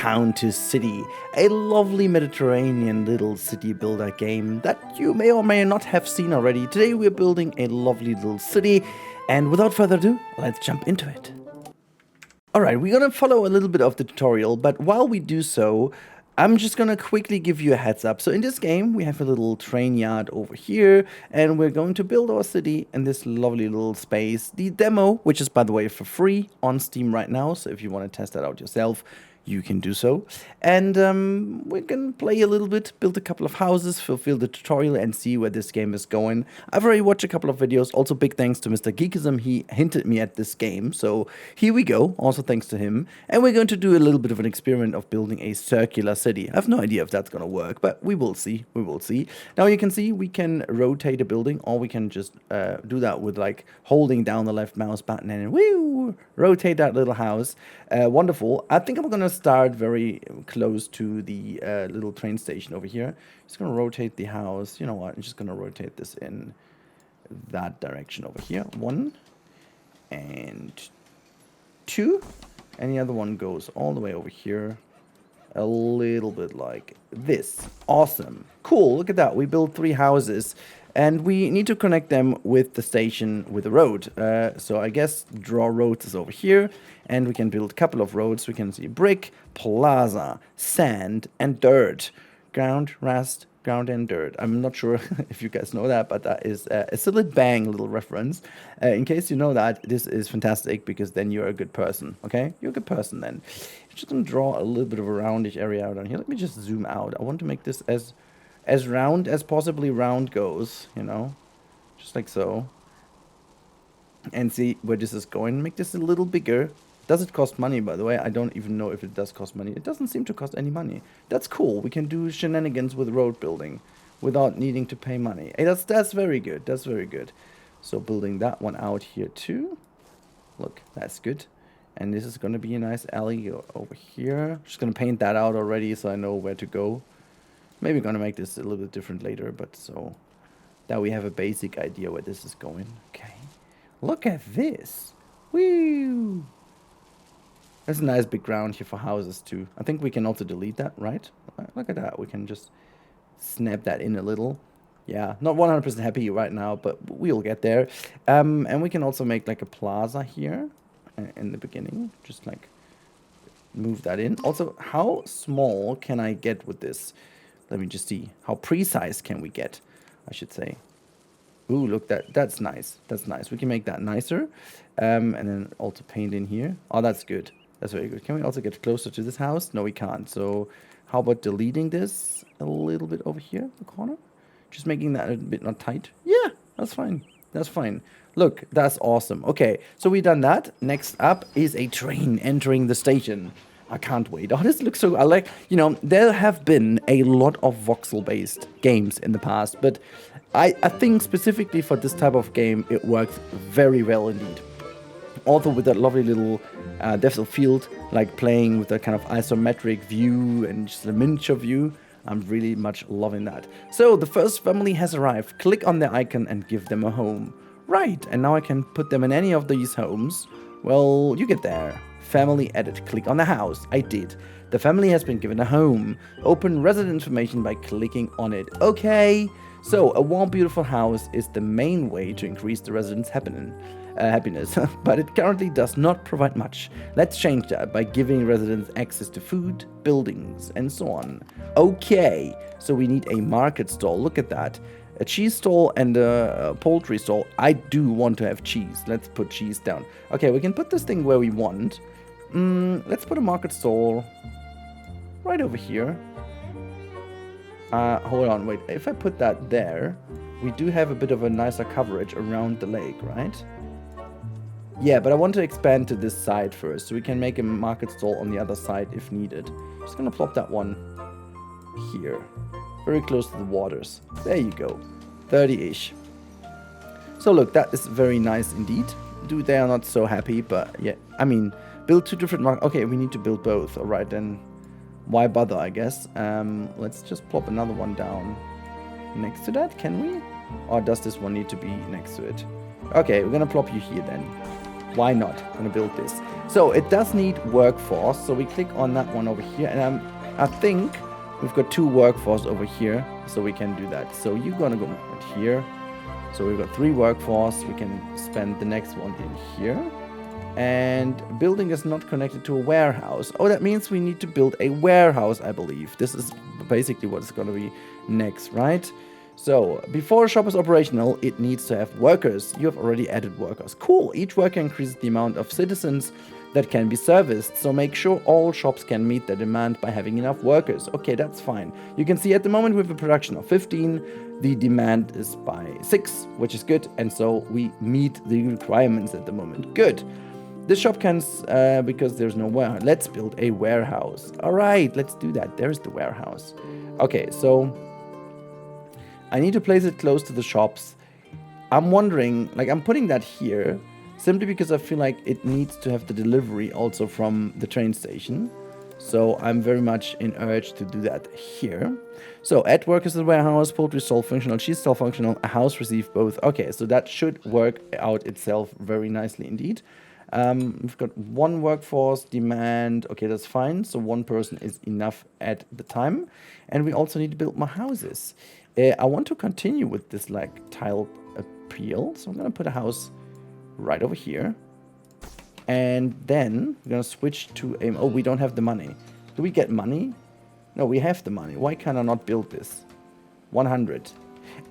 TownToCity, a lovely Mediterranean little city builder game that you may or may not have seen already. Today we're building a lovely little city, and without further ado, let's jump into it. Alright, we're gonna follow a little bit of the tutorial, but while we do so, I'm just gonna quickly give you a heads up. So in this game, we have a little train yard over here, and we're going to build our city in this lovely little space. The demo, which is by the way for free on Steam right now, so if you want to test that out yourself, you can do so. And we can play a little bit, build a couple of houses, fulfill the tutorial, and see where this game is going. I've already watched a couple of videos. Also, big thanks to Mr. Geekism. He hinted me at this game. So here we go. Also, thanks to him. And we're going to do a little bit of an experiment of building a circular city. I have no idea if that's going to work, but we will see. We will see. Now, you can see we can rotate a building, or we can just do that with like holding down the left mouse button and woo, rotate that little house. Wonderful. I think I'm going to start very close to the little train station over here. Just going to rotate the house. You know what? I'm just going to rotate this in that direction over here. 1 and 2. And the other one goes all the way over here. A little bit like this. Awesome. Cool. Look at that. We built 3 houses. And we need to connect them with the station with the road. So I guess draw roads is over here. And we can build a couple of roads. We can see brick, plaza, sand, and dirt. Ground, rust, ground, and dirt. I'm not sure if you guys know that, but that is a Silent Bang little reference. In case you know that, this is fantastic because then you're a good person, okay? You're a good person then. Just gonna draw a little bit of a roundish area out on here. Let me just zoom out. I want to make this as round as possibly round goes, you know, just like so. And see where this is going. Make this a little bigger. Does it cost money, by the way? I don't even know if it does cost money. It doesn't seem to cost any money. That's cool. We can do shenanigans with road building without needing to pay money. Hey, that's very good. That's very good. So building that one out here too. Look, that's good. And this is going to be a nice alley over here. Just going to paint that out already so I know where to go. Maybe going to make this a little bit different later, but so that we have a basic idea where this is going. Okay. Look at this. Woo! There's a nice big ground here for houses too. I think we can also delete that, right? Look at that. We can just snap that in a little. Yeah, not 100% happy right now, but we'll get there. And we can also make like a plaza here in the beginning. Just like move that in. Also, how small can I get with this? Let me just see. How precise can we get, I should say. Ooh, look, that's nice. That's nice. We can make that nicer. And then also paint in here. Oh, that's good. That's very good. Can we also get closer to this house? No, we can't. So how about deleting this a little bit over here, the corner? Just making that a bit not tight. Yeah, that's fine. That's fine. Look, that's awesome. Okay, so we've done that. Next up is a train entering the station. I can't wait. Oh, this looks so... I like... You know, there have been a lot of voxel-based games in the past, but I think specifically for this type of game, it works very well indeed. Also with that lovely little depth of field, like playing with that kind of isometric view and just a miniature view. I'm really much loving that. So the first family has arrived. Click on the icon and give them a home. Right, and now I can put them in any of these homes. Well, you get there. Family edit. Click on the house. I did. The family has been given a home. Open resident information by clicking on it. Okay. So a warm, beautiful house is the main way to increase the residents' happiness, but it currently does not provide much. Let's change that by giving residents access to food, buildings, and so on. Okay. So we need a market stall. Look at that. A cheese stall and a poultry stall. I do want to have cheese. Let's put cheese down. Okay, we can put this thing where we want. Let's put a market stall right over here. Hold on, wait. If I put that there, we do have a bit of a nicer coverage around the lake, right? Yeah, but I want to expand to this side first, so we can make a market stall on the other side if needed. Just gonna plop that one here. Very close to the waters. There you go. 30-ish. So look, that is very nice indeed. Dude, they are not so happy, but yeah. I mean, build 2 different markets. Okay, we need to build both. Alright, then why bother, I guess. Let's just plop another one down next to that, can we? Or does this one need to be next to it? Okay, we're gonna plop you here then. why not? I'm gonna build this. So it does need workforce. So we click on that one over here, and I think we've got 2 workforce over here, so we can do that. So you're gonna go right here. So we've got 3 workforce. We can spend the next one in here. And building is not connected to a warehouse. Oh, that means we need to build a warehouse, I believe. This is basically what's going to be next, right? So before a shop is operational, it needs to have workers. You have already added workers. Cool. Each worker increases the amount of citizens that can be serviced. So make sure all shops can meet the demand by having enough workers. Okay, that's fine. You can see at the moment we have a production of 15. The demand is by 6, which is good. And so we meet the requirements at the moment. Good. This shop can, because there's no warehouse. Let's build a warehouse. All right, let's do that. There's the warehouse. Okay, so I need to place it close to the shops. I'm wondering, like, I'm putting that here simply because I feel like it needs to have the delivery also from the train station. So I'm very much in urge to do that here. So add workers to the warehouse, poultry stall functional, cheese stall functional, a house receive both. Okay, so that should work out itself very nicely indeed. We've got 1 workforce demand. Okay, that's fine. So 1 person is enough at the time. And we also need to build more houses. I want to continue with this like tile appeal. So I'm going to put a house right over here. And then we're going to switch to a... Oh, we don't have the money. Do we get money? No, we have the money. Why can I not build this? 100.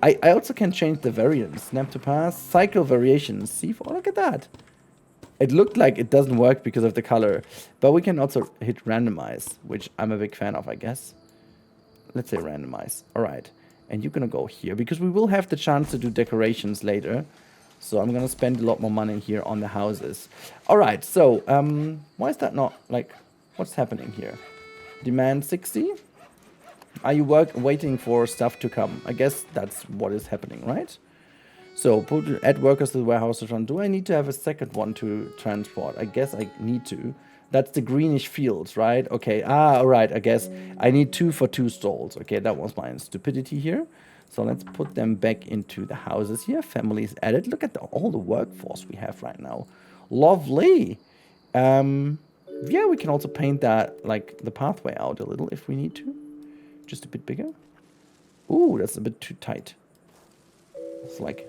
I also can change the variance. Snap to pass. Cycle variations. C4. Oh, look at that. It looked like it doesn't work because of the color, but we can also hit randomize, which I'm a big fan of, I guess. Let's say randomize. All right. And you're going to go here because we will have the chance to do decorations later. So I'm going to spend a lot more money here on the houses. All right. So why is that not like, what's happening here? Demand 60. Are you waiting for stuff to come? I guess that's what is happening, right? So add workers to the warehouse to run. Do I need to have a second one to transport? I guess I need to. That's the greenish fields, right? Okay. All right. I guess I need 2 for 2 stalls. Okay, that was my stupidity here. So let's put them back into the houses here. Families added. Look at all the workforce we have right now. Lovely. Yeah, we can also paint that, like, the pathway out a little if we need to. Just a bit bigger. Ooh, that's a bit too tight. It's like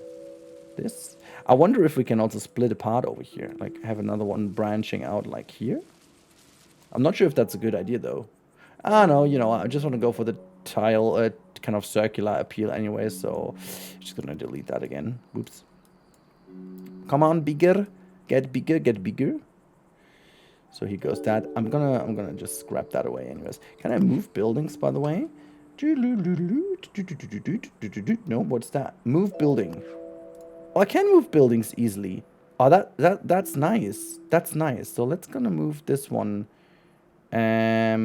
this. I wonder if we can also split apart over here, like have another one branching out like here. I'm not sure if that's a good idea though. Ah, no, you know, I just want to go for the tile, kind of circular appeal anyway, so just gonna delete that again. Oops. Come on, bigger, get bigger, get bigger. So here goes that. I'm gonna just scrap that away anyways. Can I move buildings, by the way? No, what's that? Move building. Oh, I can move buildings easily. Oh, that's nice. That's nice. So let's gonna move this one. I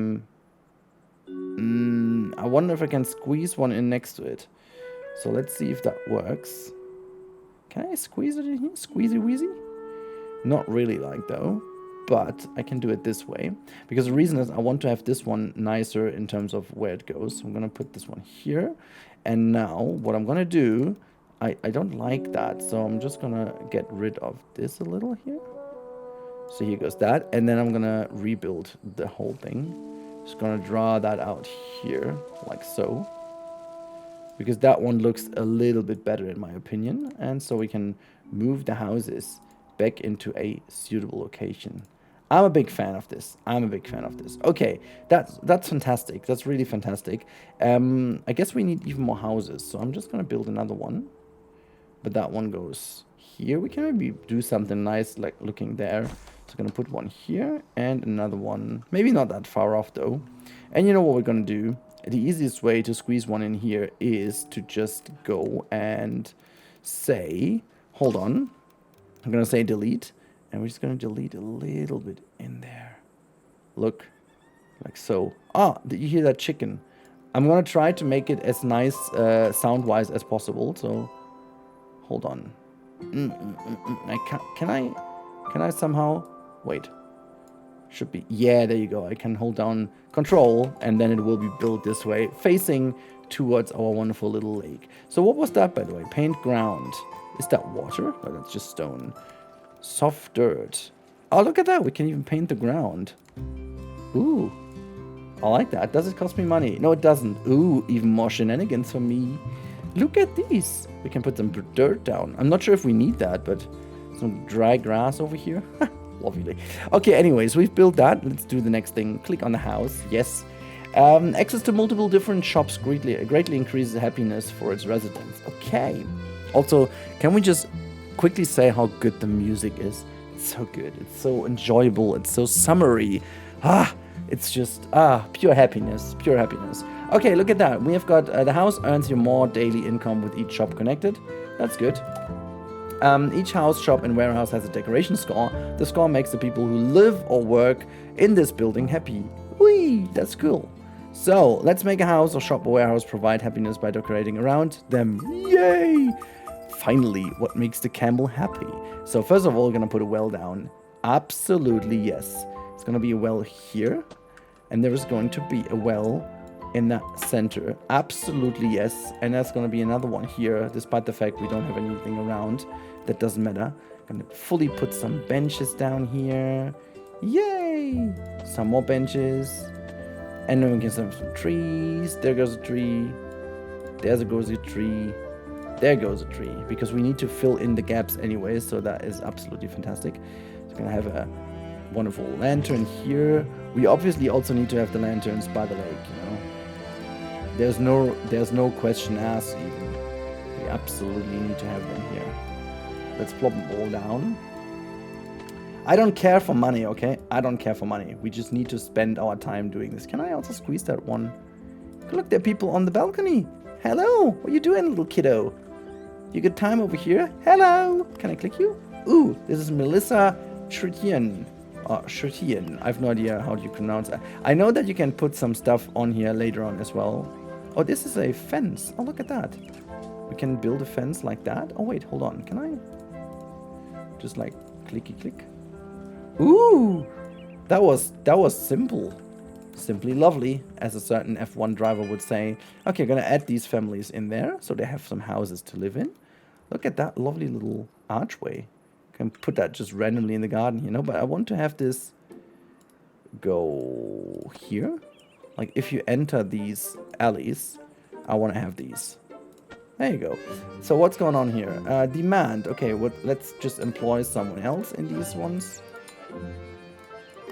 wonder if I can squeeze one in next to it. So let's see if that works. Can I squeeze it in here? Squeezy wheezy? Not really like though. But I can do it this way. Because the reason is I want to have this one nicer in terms of where it goes. So I'm going to put this one here. And now what I'm going to do, I don't like that. So I'm just going to get rid of this a little here. So here goes that. And then I'm going to rebuild the whole thing. Just going to draw that out here like so. Because that one looks a little bit better in my opinion. And so we can move the houses back into a suitable location. I'm a big fan of this. Okay, that's fantastic. That's really fantastic. I guess we need even more houses. So I'm just going to build another one. But that one goes here. We can maybe do something nice like looking there. So I'm going to put one here and another one. Maybe not that far off though. And you know what we're going to do? The easiest way to squeeze one in here is to just go and say, hold on. I'm going to say delete. And we're just going to delete a little bit in there. Look. Like so. Ah, did you hear that chicken? I'm going to try to make it as nice sound-wise as possible. So, hold on. Can I somehow... Wait. Should be... Yeah, there you go. I can hold down control. And then it will be built this way. Facing towards our wonderful little lake. So what was that, by the way? Paint ground. Is that water? Oh, that's just stone. Soft dirt. Oh, look at that. We can even paint the ground. Ooh. I like that. Does it cost me money? No, it doesn't. Ooh, even more shenanigans for me. Look at these. We can put some dirt down. I'm not sure if we need that, but some dry grass over here. Lovely. Okay, anyways, we've built that. Let's do the next thing. Click on the house. Yes. Access to multiple different shops greatly increases happiness for its residents. Okay. Also, can we just quickly say how good the music is? It's so good. It's so enjoyable. It's so summery. It's just pure happiness. Pure happiness. Okay, look at that. We have got the house earns you more daily income with each shop connected. That's good. Each house, shop, and warehouse has a decoration score. The score makes the people who live or work in this building happy. Whee! That's cool. So, let's make a house or shop or warehouse provide happiness by decorating around them. Yay! Finally, what makes the camel happy? So, first of all, we're going to put a well down. Absolutely, yes. It's going to be a well here. And there is going to be a well in the center. Absolutely, yes. And there's going to be another one here, despite the fact we don't have anything around. That doesn't matter. I'm going to fully put some benches down here. Yay! Some more benches. And then we can have some trees. There goes a tree. There goes a tree. There goes a tree. Because we need to fill in the gaps anyway, so that is absolutely fantastic. So we're going to have a wonderful lantern here. We obviously also need to have the lanterns by the lake, you know. There's no question asked even. We absolutely need to have them here. Let's plop them all down. I don't care for money, okay? I don't care for money. We just need to spend our time doing this. Can I also squeeze that one? Look, there are people on the balcony. Hello, what are you doing, little kiddo? You got time over here? Hello. Can I click you? Ooh, this is Melissa Shritian. Shritian. I have no idea how you pronounce that. I know that you can put some stuff on here later on as well. Oh, this is a fence. Oh, look at that. We can build a fence like that. Oh, wait, hold on. Can I just like clicky click? Ooh, that was simple. Simply lovely, as a certain F1 driver would say. Okay, gonna add these families in there so they have some houses to live in. Look at that lovely little archway. Can put that just randomly in the garden, you know, but I want to have this go here. Like if you enter these alleys, I want to have these. There you go. So what's going on here? Demand. Okay, let's just employ someone else in these ones.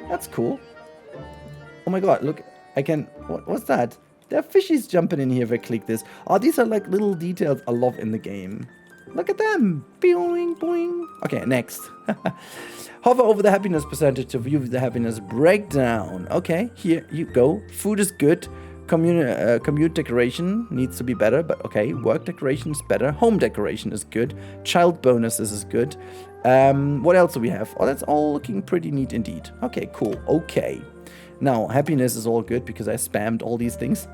That's cool. Oh my god, look, I can... What's that? There are fishies jumping in here if I click this. Oh, these are like little details I love in the game. Look at them. Boing, boing. Okay, next. Hover over the happiness percentage to view the happiness breakdown. Okay, here you go. Food is good. Commute decoration needs to be better, but okay. Work decoration is better. Home decoration is good. Child bonuses is good. What else do we have? Oh, that's all looking pretty neat indeed. Okay, cool. Okay. Now, happiness is all good because I spammed all these things.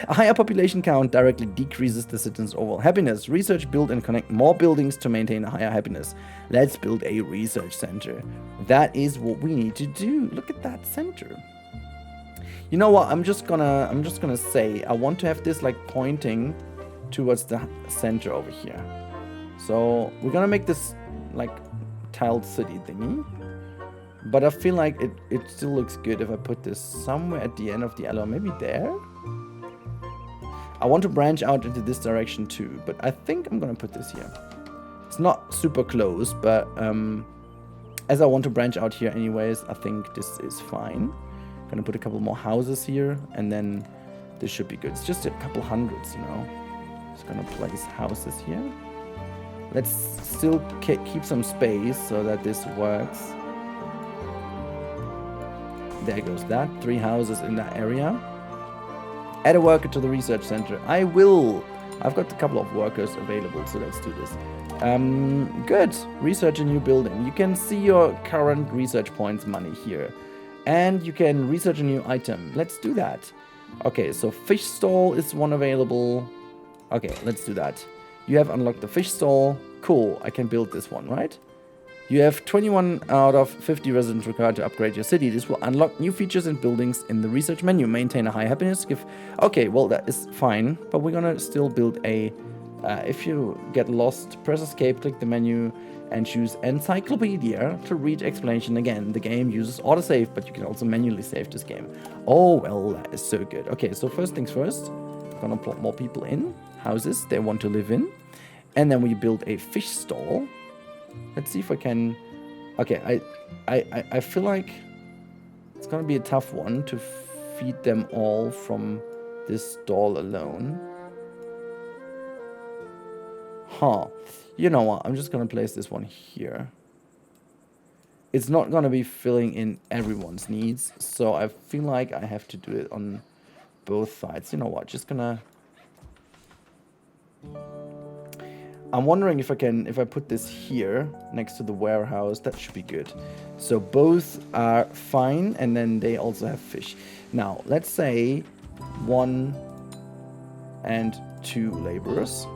A higher population count directly decreases the citizens' overall happiness. Research, build, and connect more buildings to maintain a higher happiness. Let's build a research center. That is what we need to do. Look at that center. You know what? I'm just gonna say I want to have this like pointing towards the center over here. So we're gonna make this like tiled city thingy. But I feel like it still looks good if I put this somewhere at the end of the alley, maybe there. I want to branch out into this direction too, but I think I'm gonna put this here. It's not super close, but as I want to branch out here anyways, I think this is fine. I'm gonna put a couple more houses here, and then this should be good. It's just a couple hundreds, you know. Just gonna place houses here. Let's still keep some space so that this works. There goes that. 3 houses in that area. Add a worker to the research center. I will. I've got a couple of workers available, so let's do this. Good. Research a new building. You can see your current research points money here. And you can research a new item. Let's do that. Okay, so fish stall is one available. Okay, let's do that. You have unlocked the fish stall. Cool. I can build this one, right? You have 21 out of 50 residents required to upgrade your city. This will unlock new features and buildings in the research menu. Maintain a high happiness. Okay, well, that is fine. But we're gonna still build a If you get lost, press escape, click the menu, and choose Encyclopedia to read explanation. Again, the game uses autosave, but you can also manually save this game. Oh, well, that is so good. Okay, so first things first, we're gonna plot more people in houses they want to live in. And then we build a fish stall. Let's see if I can... Okay, I feel like it's gonna be a tough one to feed them all from this stall alone. Huh. You know what? I'm just gonna place this one here. It's not gonna be filling in everyone's needs, so I feel like I have to do it on both sides. You know what? Just gonna... I'm wondering if I put this here next to the warehouse. That should be good. So both are fine, and then they also have fish. Now, let's say 1 and 2 laborers.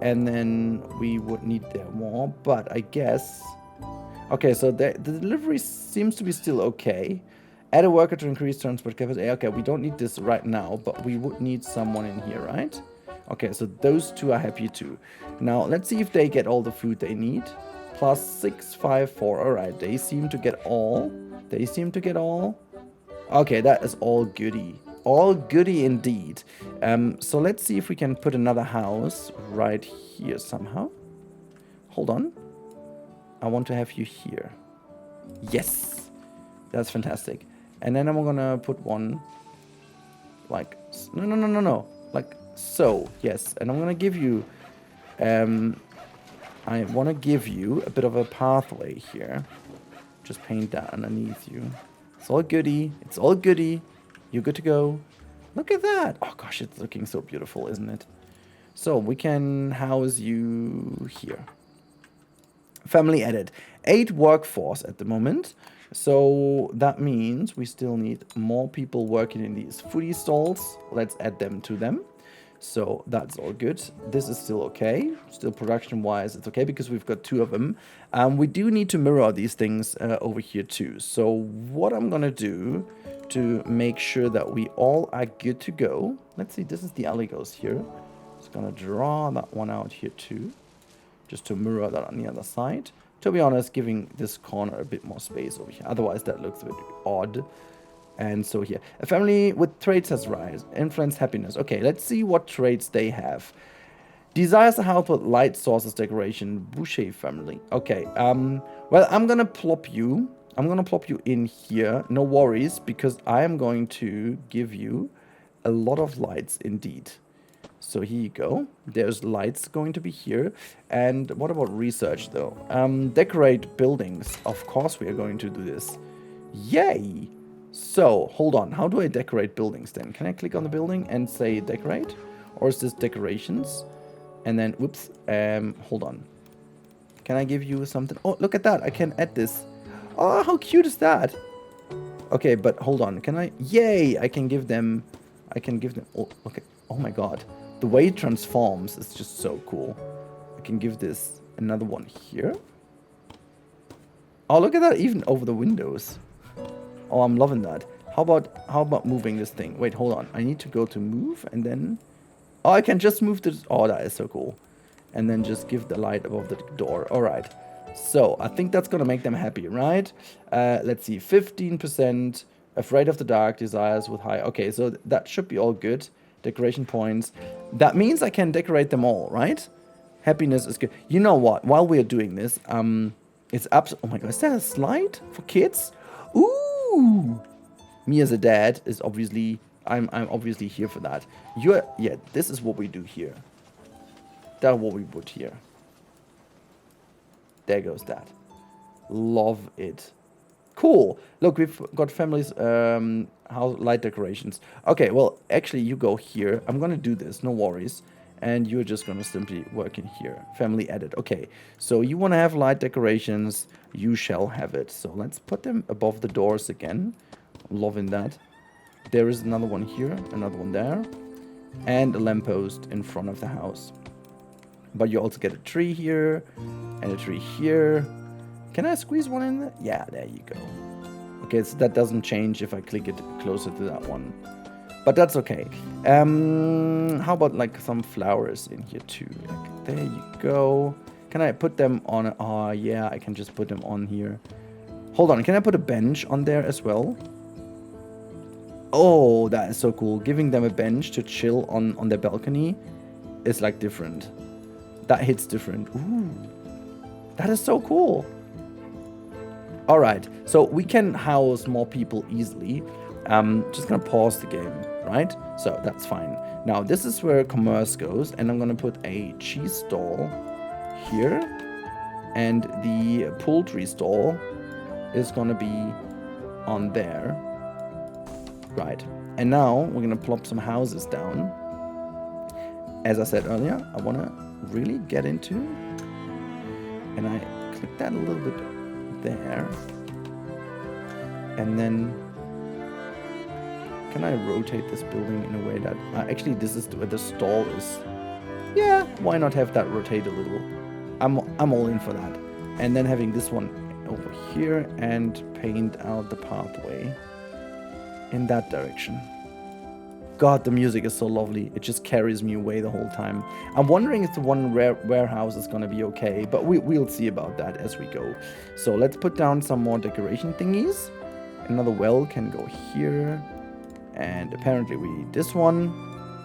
And then we would need there more, but I guess... Okay, so the delivery seems to be still okay. Add a worker to increase transport capacity. Okay, we don't need this right now, but we would need someone in here, right? Okay, so those 2 are happy too. Now, let's see if they get all the food they need. Plus 6, 5, 4. Alright, they seem to get all. They seem to get all. Okay, that is all goody. All goody indeed. So let's see if we can put another house right here somehow. Hold on. I want to have you here. Yes. That's fantastic. And then I'm gonna put one like... No. Like so. Yes. And I'm gonna give you... I want to give you a bit of a pathway here. Just paint that underneath you. It's all goody. It's all goody. You're good to go. Look at that. Oh gosh, it's looking so beautiful, isn't it? So we can house you here. Family added. 8 workforce at the moment. So that means we still need more people working in these foodie stalls. Let's add them to them. So that's all good. This is still okay. Still production-wise, it's okay because we've got 2 of them. We do need to mirror these things over here too. So what I'm gonna do to make sure that we all are good to go. Let's see, this is the alley goes here. Just gonna draw that one out here too. Just to mirror that on the other side. To be honest, giving this corner a bit more space over here. Otherwise, that looks a bit odd. And so here, a family with traits has rise, influence, happiness. Okay, let's see what traits they have. Desires a house with light sources, decoration, Boucher family. Okay, well, I'm gonna plop you in here. No worries, because I am going to give you a lot of lights indeed. So here you go. There's lights going to be here. And what about research though? Decorate buildings. Of course we are going to do this. Yay! So, hold on. How do I decorate buildings then? Can I click on the building and say decorate? Or is this decorations? And then, whoops, hold on. Can I give you something? Oh, look at that. I can add this. Oh, how cute is that? Okay, but hold on. Can I? Yay! I can give them... Oh, okay. Oh my god. The way it transforms is just so cool. I can give this another one here. Oh, look at that. Even over the windows. Oh, I'm loving that. How about moving this thing? Wait, hold on. I need to go to move and then... Oh, I can just move this... Oh, that is so cool. And then just give the light above the door. All right. So, I think that's going to make them happy, right? Let's see. 15%. Afraid of the dark. Desires with high... Okay, so that should be all good. Decoration points. That means I can decorate them all, right? Happiness is good. You know what? While we are doing this, it's absolutely... Oh my god, is that a slide for kids? Ooh! Me as a dad is obviously... I'm obviously here for that. Yeah, this is what we do here. That's what we put here. There goes that. Love it. Cool. Look, we've got families, house light decorations. Okay, well, actually, you go here. I'm gonna do this, no worries. And you're just gonna simply work in here. Family edit. Okay, so you wanna have light decorations, you shall have it. So let's put them above the doors again. I'm loving that. There is another one here, another one there. And a lamppost in front of the house. But you also get a tree here, and a tree here. Can I squeeze one in there? Yeah, there you go. Okay, so that doesn't change if I click it closer to that one. But that's okay. How about like some flowers in here too? Like, there you go. Can I put them on? Oh yeah, I can just put them on here. Hold on, can I put a bench on there as well? Oh, that is so cool. Giving them a bench to chill on their balcony is like different. That hits different. Ooh, that is so cool. All right, so we can house more people easily. Just gonna pause the game, right? So that's fine. Now this is where commerce goes, and I'm gonna put a cheese stall here, and the poultry stall is gonna be on there, right? And now we're gonna plop some houses down. As I said earlier, I wanna really get into, and I click that a little bit there, and then can I rotate this building in a way that actually this is where the stall is? Yeah, why not have that rotate a little? I'm all in for that. And then having this one over here and paint out the pathway in that direction. God, the music is so lovely. It just carries me away the whole time. I'm wondering if the one warehouse is gonna be okay, but we'll see about that as we go. So let's put down some more decoration thingies. Another well can go here. And apparently we need this one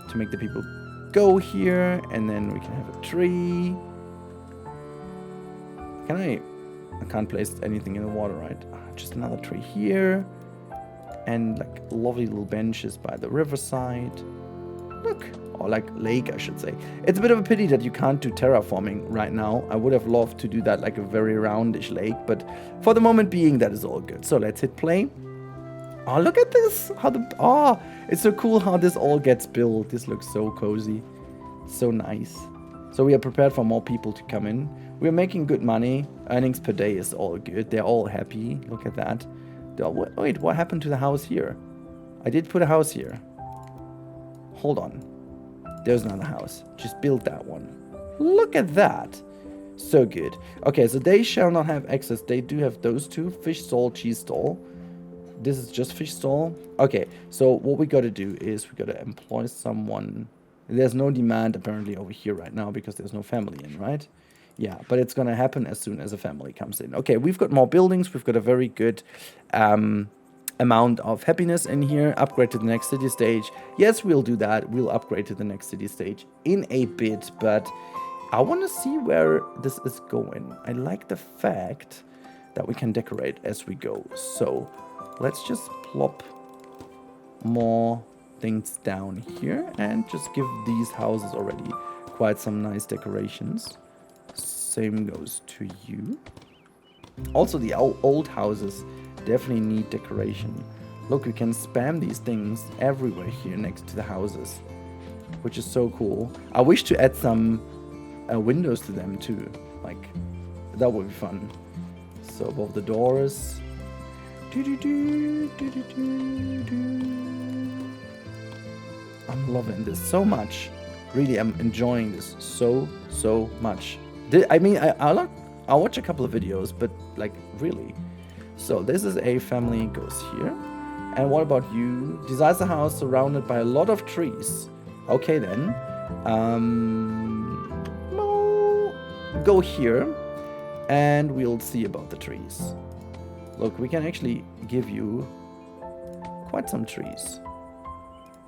to make the people go here. And then we can have a tree. I can't place anything in the water, right? Just another tree here. And like lovely little benches by the riverside. Look, or like lake, I should say. It's a bit of a pity that you can't do terraforming right now. I would have loved to do that like a very roundish lake, but for the moment being, that is all good. So let's hit play. Oh, look at this! It's so cool how this all gets built. This looks so cozy, so nice. So we are prepared for more people to come in. We're making good money. Earnings per day is all good. They're all happy. Look at that. Wait, what happened to the house here? I did put a house here. Hold on. There's another house. Just build that one. Look at that. So good. Okay, so they shall not have access. They do have those two. Fish stall, cheese stall. This is just fish stall. Okay, so what we got to do is we got to employ someone. There's no demand apparently over here right now because there's no family in, right? Yeah, but it's going to happen as soon as a family comes in. Okay, we've got more buildings. We've got a very good amount of happiness in here. Upgrade to the next city stage. Yes, we'll do that. We'll upgrade to the next city stage in a bit, but I want to see where this is going. I like the fact that we can decorate as we go. So let's just plop more things down here and just give these houses already quite some nice decorations. Same goes to you. Also, the old houses definitely need decoration. Look, we can spam these things everywhere here next to the houses, which is so cool. I wish to add some windows to them too. Like, that would be fun. So above the doors. I'm loving this so much. Really, I'm enjoying this so much. I mean, I'll watch a couple of videos, but like really. So this is a family goes here. And what about you? Designs a house surrounded by a lot of trees. Okay then. Go here, and we'll see about the trees. Look, we can actually give you quite some trees.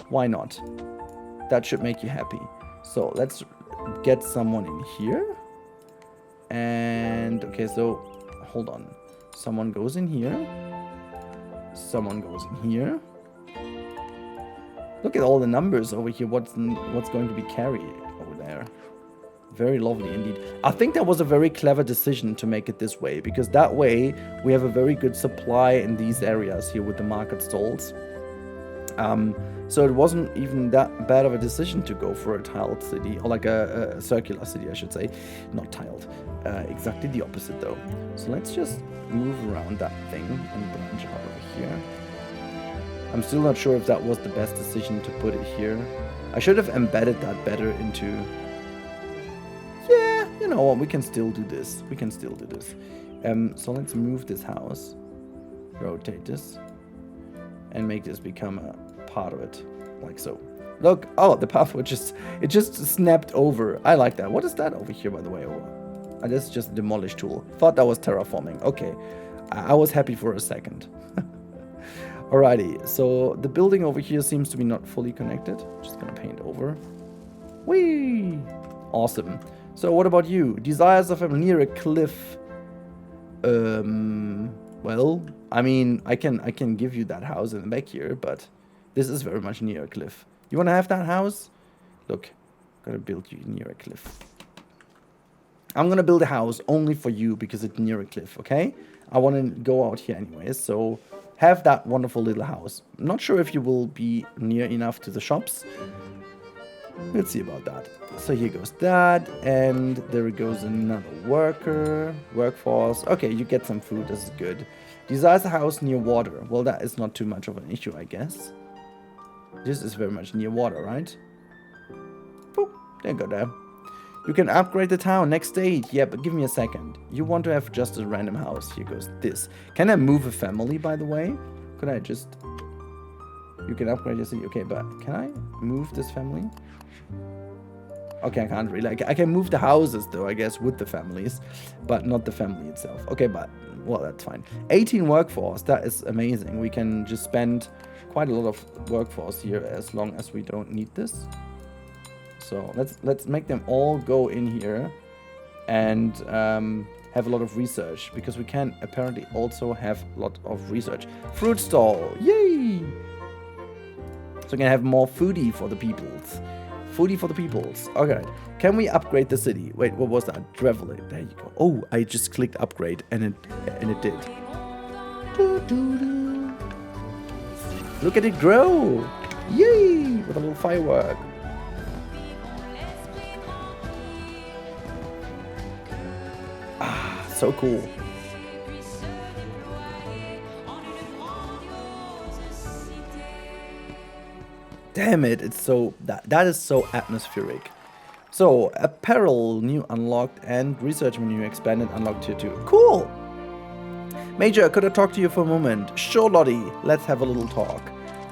Why not? That should make you happy. So let's get someone in here. And okay, so hold on. Someone goes in here. Someone goes in here. Look at all the numbers over here. What's going to be carried over there? Very lovely indeed. I think that was a very clever decision to make it this way, because that way we have a very good supply in these areas here with the market stalls. So it wasn't even that bad of a decision to go for a tiled city, or like a circular city, I should say. Not tiled. Exactly the opposite though. So let's just move around that thing and branch out over here. I'm still not sure if that was the best decision to put it here. I should have embedded that better into... Yeah, you know what, we can still do this. We can still do this. So let's move this house. Rotate this. And make this become a part of it, like so. Look, oh, the path it just snapped over. I like that. What is that over here, by the way? Oh, this is just a demolish tool. Thought that was terraforming. Okay, I was happy for a second. Alrighty, so the building over here seems to be not fully connected. Just gonna paint over. Whee! Awesome. So what about you? Desires of a near a cliff. Well, I mean, I can give you that house in the back here, but this is very much near a cliff. You want to have that house? Look, I'm gonna build you near a cliff. I'm gonna build a house only for you because it's near a cliff, okay? I want to go out here anyways, so have that wonderful little house. I'm not sure if you will be near enough to the shops. We'll see about that. So here goes that, and there goes another workforce. Okay, you get some food, this is good. Desires a house near water. Well, that is not too much of an issue, I guess. This is very much near water, right? Boop, there you go there. You can upgrade the town, next stage. Yeah, but give me a second. You want to have just a random house. Here goes this. Can I move a family, by the way? Could I just... You can upgrade your city. Okay, but can I move this family? Okay, I can't really. I can move the houses, though, I guess, with the families. But not the family itself. Okay, but... Well, that's fine. 18 workforce. That is amazing. We can just spend quite a lot of workforce here as long as we don't need this. So let's make them all go in here and have a lot of research, because we can apparently also have a lot of research. Fruit stall, yay! So we can have more foodie for the peoples. Foodie for the peoples. Okay, can we upgrade the city? Wait, what was that? Travel it. There you go. Oh, I just clicked upgrade and it did. Look at it grow! Yay! With a little firework. So cool. Damn it, it's so that is so atmospheric. So apparel new unlocked and research menu expanded unlocked tier 2. Cool. Major, could I talk to you for a moment? Sure, Lottie, let's have a little talk.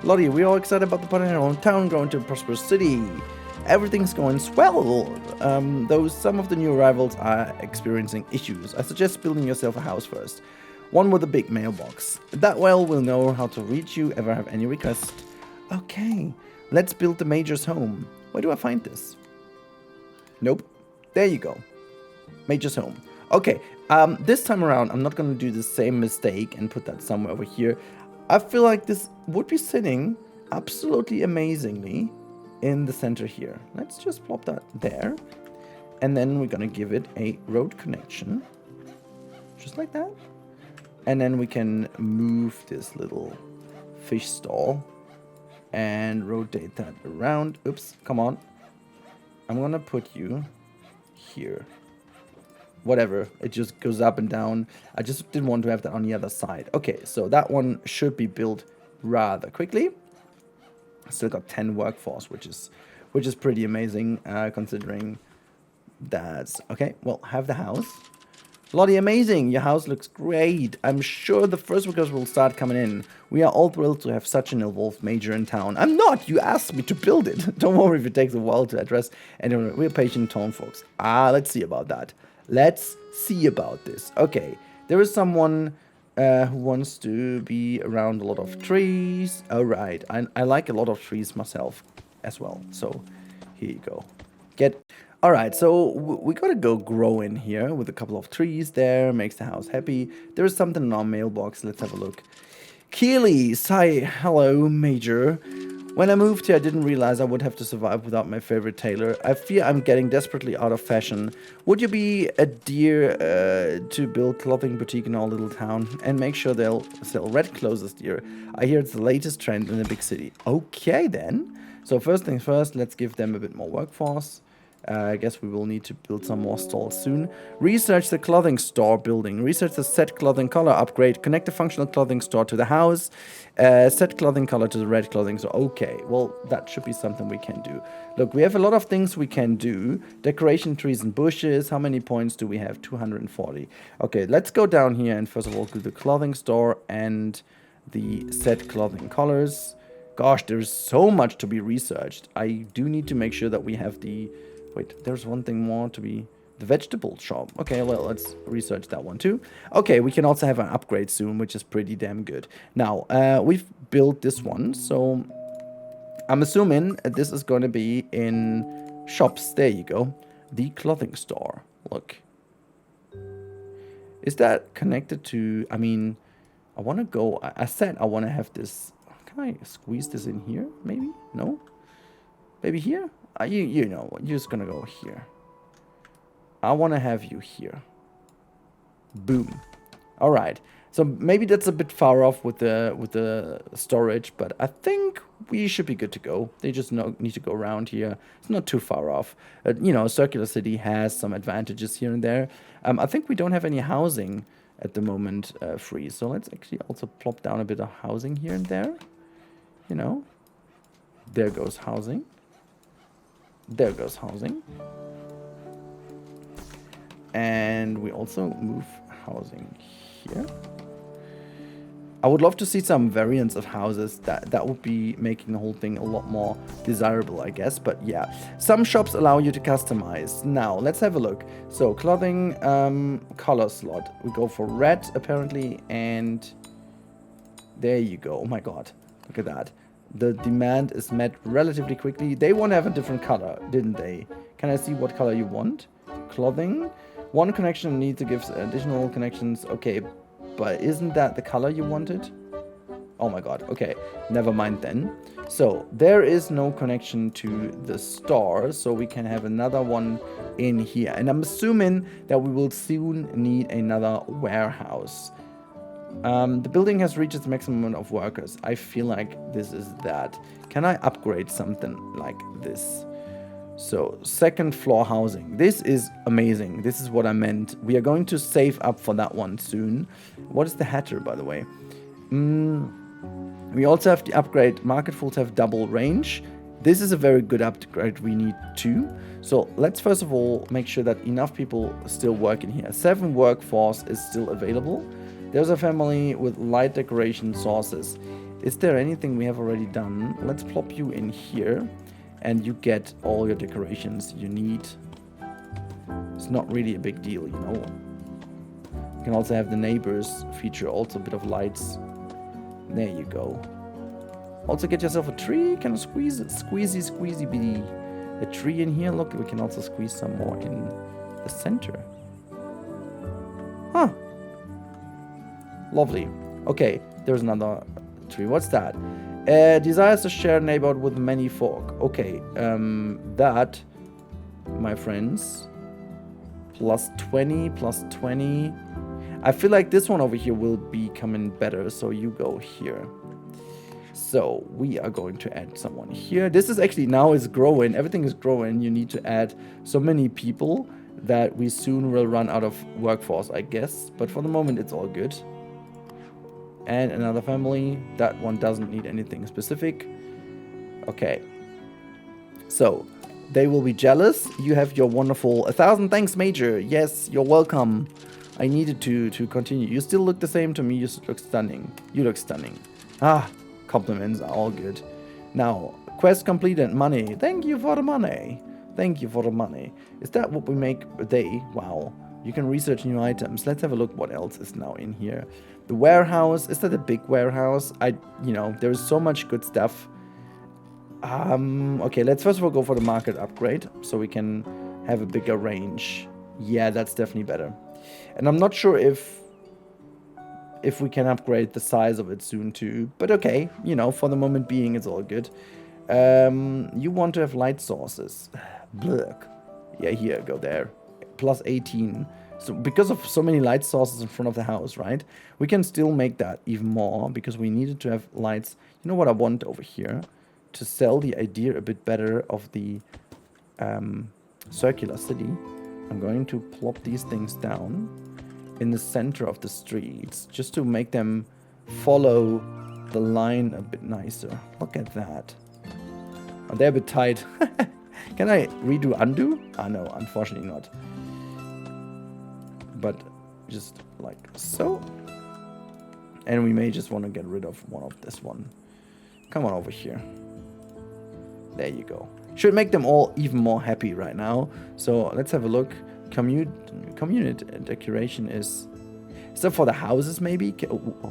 Lottie, we're all excited about the potential of town growing to a prosperous city. Everything's going swell, though some of the new arrivals are experiencing issues. I suggest building yourself a house first. One with a big mailbox. That way we'll know how to reach you ever have any requests. Okay, let's build the Major's home. Where do I find this? Nope. There you go. Major's home. Okay, this time around I'm not going to do the same mistake and put that somewhere over here. I feel like this would be sitting absolutely amazingly in the center here. Let's just plop that there, and then we're gonna give it a road connection, just like that. And then we can move this little fish stall and rotate that around. Oops, come on. I'm gonna put you here. Whatever, it just goes up and down. I just didn't want to have that on the other side. Okay, so that one should be built rather quickly. Still got 10 workforce, which is pretty amazing, considering that's okay. Well, have the house. Lottie, amazing! Your house looks great. I'm sure the first workers will start coming in. We are all thrilled to have such an involved Major in town. I'm not. You asked me to build it. Don't worry if it takes a while to address. Anyway, we're patient tone folks. Let's see about that. Let's see about this. Okay, there is someone who wants to be around a lot of trees. All right, I like a lot of trees myself as well. So here you go. All right, so we gotta go grow in here with a couple of trees there. Makes the house happy. There is something in our mailbox. Let's have a look. Keely, say hello, Major. When I moved here, I didn't realize I would have to survive without my favorite tailor. I fear I'm getting desperately out of fashion. Would you be a dear to build clothing boutique in our little town and make sure they'll sell red clothes this year? I hear it's the latest trend in the big city. Okay, then. So first things first, let's give them a bit more workforce. I guess we will need to build some more stalls soon. Research the clothing store building. Research the set clothing color upgrade. Connect the functional clothing store to the house. Set clothing color to the red clothing store. Okay, well, that should be something we can do. Look, we have a lot of things we can do. Decoration trees and bushes. How many points do we have? 240. Okay, let's go down here and first of all do the clothing store and the set clothing colors. Gosh, there's so much to be researched. I do need to make sure that we have the... Wait, there's one thing more to be... The vegetable shop. Okay, well, let's research that one too. Okay, we can also have an upgrade soon, which is pretty damn good. Now, we've built this one, so... I'm assuming this is going to be in shops. There you go. The clothing store. Look. Is that connected to... I mean, I want to go... I said I want to have this... Can I squeeze this in here? Maybe? No? Maybe here? You know, you're just gonna go here. I want to have you here. Boom. All right. So maybe that's a bit far off with the storage, but I think we should be good to go. They just need to go around here. It's not too far off. You know, Circular City has some advantages here and there. I think we don't have any housing at the moment free. So let's actually also plop down a bit of housing here and there. You know, there goes housing. There goes housing. And we also move housing here. I would love to see some variants of houses. That would be making the whole thing a lot more desirable, I guess. But yeah, some shops allow you to customize. Now, let's have a look. So, clothing, color slot. We go for red, apparently, and there you go. Oh my god, look at that. The demand is met relatively quickly. They want to have a different color, didn't they? Can I see what color you want? Clothing. One connection needs to give additional connections. Okay, but isn't that the color you wanted? Oh my god. Okay, never mind then. So, there is no connection to the store, so we can have another one in here. And I'm assuming that we will soon need another warehouse. The building has reached its maximum amount of workers. I feel like this is that. Can I upgrade something like this? So, second floor housing. This is amazing. This is what I meant. We are going to save up for that one soon. What is the Hatter, by the way? We also have the upgrade. Market Fools have double range. This is a very good upgrade. We need 2. So, let's first of all make sure that enough people still work in here. 7 workforce is still available. There's a family with light decoration sources. Is there anything we have already done? Let's plop you in here. And you get all your decorations you need. It's not really a big deal, you know. You can also have the neighbors feature also a bit of lights. There you go. Also get yourself a tree. Can squeeze it. Squeezy be a tree in here. Look, we can also squeeze some more in the center. Huh. Lovely. Okay, there's another tree. What's that? Desires to share neighborhood with many folk. Okay, that, my friends, plus 20, plus 20. I feel like this one over here will be coming better, so you go here. So, we are going to add someone here. This is actually now is growing. Everything is growing. You need to add so many people that we soon will run out of workforce, I guess. But for the moment, it's all good. And another family. That one doesn't need anything specific. Okay. So, they will be jealous. You have your wonderful... 1,000 thanks, Major. Yes, you're welcome. I needed to continue. You still look the same to me. You look stunning. You look stunning. Ah, compliments are all good. Now, quest completed. Money. Thank you for the money. Thank you for the money. Is that what we make a day? Wow. You can research new items. Let's have a look what else is now in here. The warehouse. Is that a big warehouse? You know, there's so much good stuff. Okay, let's first of all go for the market upgrade. So we can have a bigger range. Yeah, that's definitely better. And I'm not sure if we can upgrade the size of it soon too. But okay, you know, for the moment being, it's all good. You want to have light sources. Blech. Yeah, here, go there. Plus 18. So because of so many light sources in front of the house, right? We can still make that even more because we needed to have lights. You know what I want over here? To sell the idea a bit better of the circular city. I'm going to plop these things down in the center of the streets just to make them follow the line a bit nicer. Look at that. Oh, they're a bit tight. Can I redo undo? Ah, no, unfortunately not. But just like so. And we may just want to get rid of one of this one. Come on over here. There you go. Should make them all even more happy right now. So let's have a look. Community decoration is that for the houses maybe?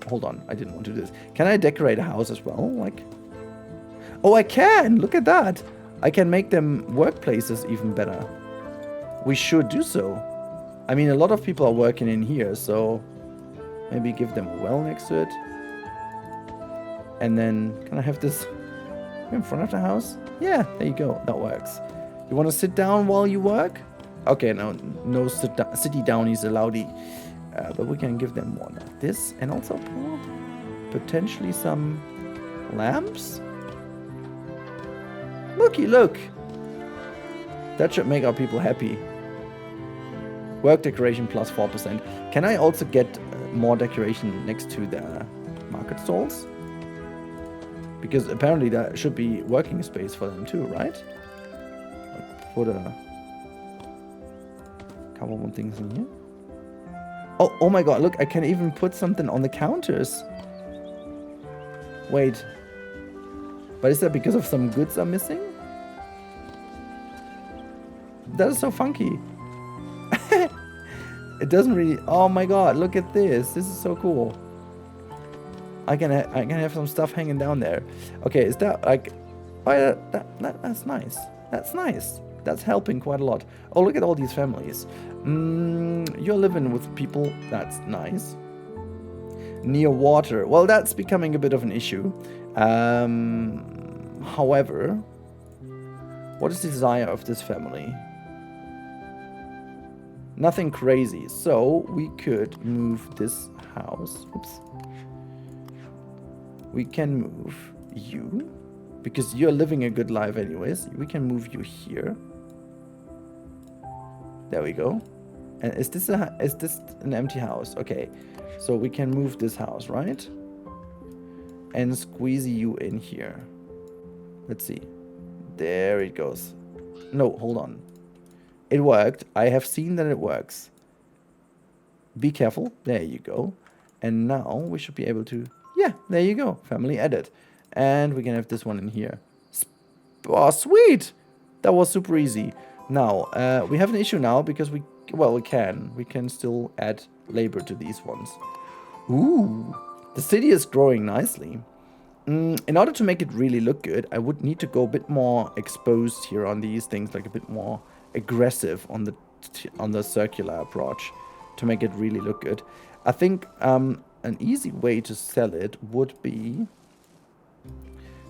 Hold on, I didn't want to do this. Can I decorate a house as well? Like, oh, I can. Look at that. I can make them workplaces even better. We should do so. I mean, a lot of people are working in here, so maybe give them a well next to it. And then, can I have this in front of the house? Yeah, there you go. That works. You want to sit down while you work? Okay, no city downies allowed. But we can give them one like this. And also potentially some lamps. Looky, look. That should make our people happy. Work decoration plus 4%. Can I also get more decoration next to the market stalls? Because apparently that should be working space for them too, right? Like put a couple more things in here. Oh my god, look, I can even put something on the counters. Wait. But is that because of some goods are missing? That is so funky. It doesn't really... Oh my god, look at this. This is so cool. I can have some stuff hanging down there. Okay, is that like... Oh yeah, that's nice. That's nice. That's helping quite a lot. Oh, look at all these families. You're living with people. That's nice. Near water. Well, that's becoming a bit of an issue. However, what is the desire of this family? Nothing crazy. So we could move this house. Oops. We can move you because you're living a good life anyways. We can move you here. There we go. And is this an empty house? Okay. So we can move this house, right? And squeeze you in here. Let's see. There it goes. No, hold on. It worked. I have seen that it works. Be careful. There you go. And now we should be able to... Yeah, there you go. Family edit. And we can have this one in here. Oh, sweet! That was super easy. Now, we have an issue now because we... Well, we can. We can still add labor to these ones. Ooh. The city is growing nicely. In order to make it really look good, I would need to go a bit more exposed here on these things, like a bit more aggressive on the circular approach to make it really look good. I think an easy way to sell it would be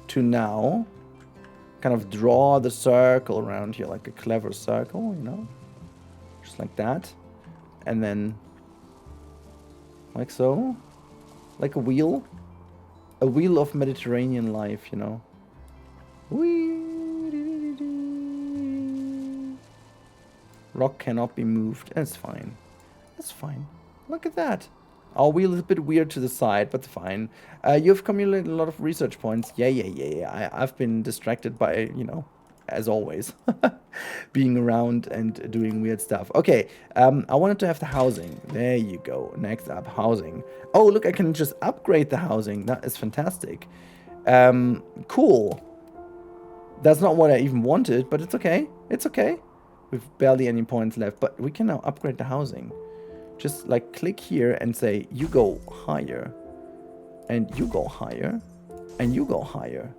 to now kind of draw the circle around here, like a clever circle, you know, just like that, and then like so, like a wheel of Mediterranean life, you know. Rock cannot be moved. That's fine. That's fine. Look at that. Our wheel is a bit weird to the side, but fine. You've accumulated a lot of research points. Yeah. I've been distracted by, you know, as always, being around and doing weird stuff. Okay, I wanted to have the housing. There you go. Next up, housing. Oh, look, I can just upgrade the housing. That is fantastic. Cool. That's not what I even wanted, but it's okay. It's okay. We've barely any points left, but we can now upgrade the housing. Just like click here and say, you go higher, and you go higher, and you go higher.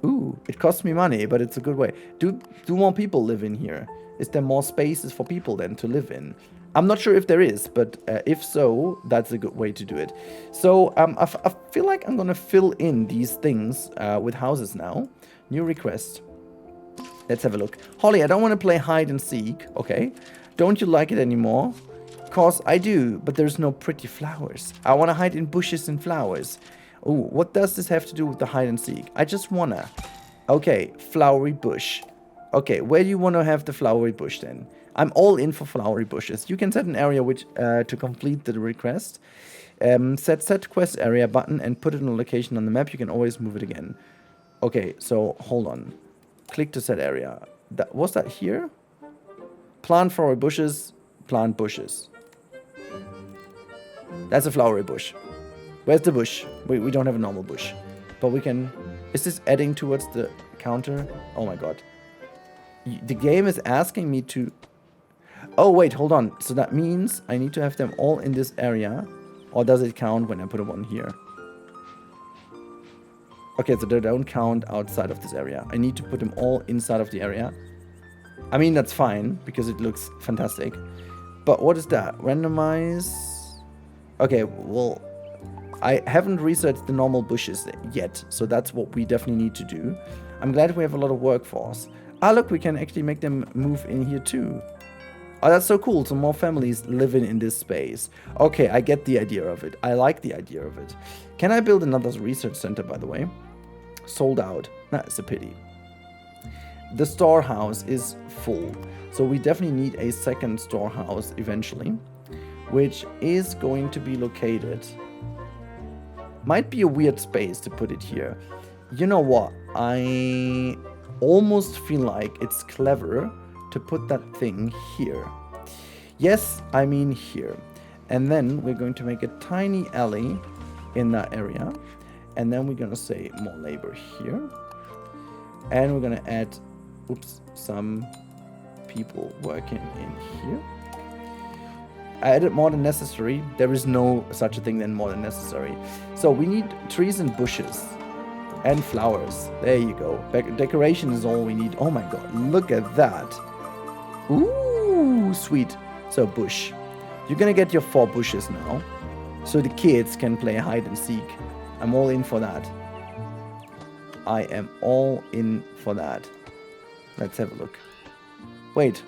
Ooh, it costs me money, but it's a good way. Do more people live in here? Is there more spaces for people then to live in? I'm not sure if there is, but if so, that's a good way to do it. So I feel like I'm gonna fill in these things with houses now. New request. Let's have a look. Holly, I don't want to play hide and seek. Okay. Don't you like it anymore? Cause I do, but there's no pretty flowers. I want to hide in bushes and flowers. Oh, what does this have to do with the hide and seek? I just wanna. Okay, flowery bush. Okay, where do you want to have the flowery bush then? I'm all in for flowery bushes. You can set an area which to complete the request. Set quest area button and put it in a location on the map. You can always move it again. Okay, so hold on. Click to set area. Was that here? Plant flowery bushes. Plant bushes. That's a flowery bush. Where's the bush? We don't have a normal bush. But we can Is this adding towards the counter? Oh my god. The game is asking me to... Oh, wait, hold on. So that means I need to have them all in this area. Or does it count when I put them on here? Okay, so they don't count outside of this area. I need to put them all inside of the area. I mean, that's fine, because it looks fantastic. But what is that? Randomize... Okay, well... I haven't researched the normal bushes yet, so that's what we definitely need to do. I'm glad we have a lot of workforce. Ah, look, we can actually make them move in here too. Oh, that's so cool. So more families living in this space. Okay, I get the idea of it. I like the idea of it. Can I build another research center, by the way? Sold out. That's a pity. The storehouse is full, so we definitely need a second storehouse eventually, which is going to be located... Might be a weird space to put it here. You know what? I almost feel like it's clever to put that thing here. Yes, I mean here. And then we're going to make a tiny alley in that area. And then we're going to say more labor here. And we're going to add, oops, some people working in here. I added more than necessary. There is no such a thing than more than necessary. So we need trees and bushes and flowers. There you go. Decoration is all we need. Oh my god, look at that. Ooh, sweet. So bush. You're gonna get your 4 bushes now. So the kids can play hide and seek. I'm all in for that. I am all in for that. Let's have a look. Wait.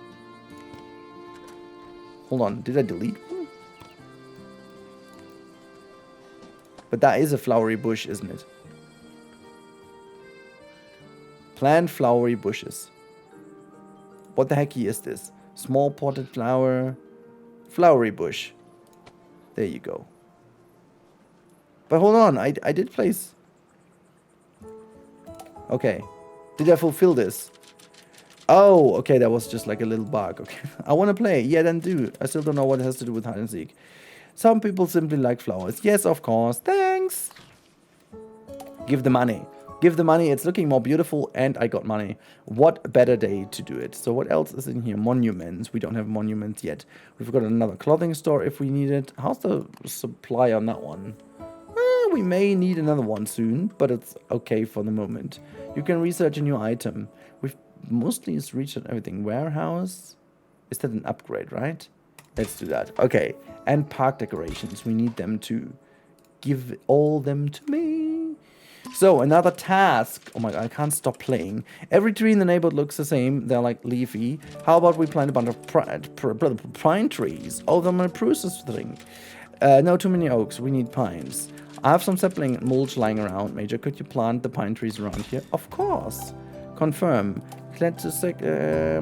Hold on, did I delete one? But that is a flowery bush, isn't it? Plant flowery bushes. What the heck is this? Small potted flower. Flowery bush. There you go. But hold on, I did place... Okay. Did I fulfill this? Oh, okay, that was just like a little bug. Okay, I want to play. Yeah, then do. I still don't know what it has to do with hide and seek. Some people simply like flowers. Yes, of course. Thanks. Give the money. Give the money. It's looking more beautiful, and I got money. What better day to do it? So what else is in here? Monuments. We don't have monuments yet. We've got another clothing store if we need it. How's the supply on that one? We may need another one soon, but it's okay for the moment. You can research a new item. We've mostly researched everything. Warehouse. Is that an upgrade, right? Let's do that. Okay. And park decorations. We need them too. Give all them to me. So, another task. Oh my god, I can't stop playing. Every tree in the neighborhood looks the same. They're like leafy. How about we plant a bunch of pine trees? Oh, they're my process thing. No, too many oaks. We need pines. I have some sapling mulch lying around. Major, could you plant the pine trees around here? Of course. Confirm. Let's just yeah,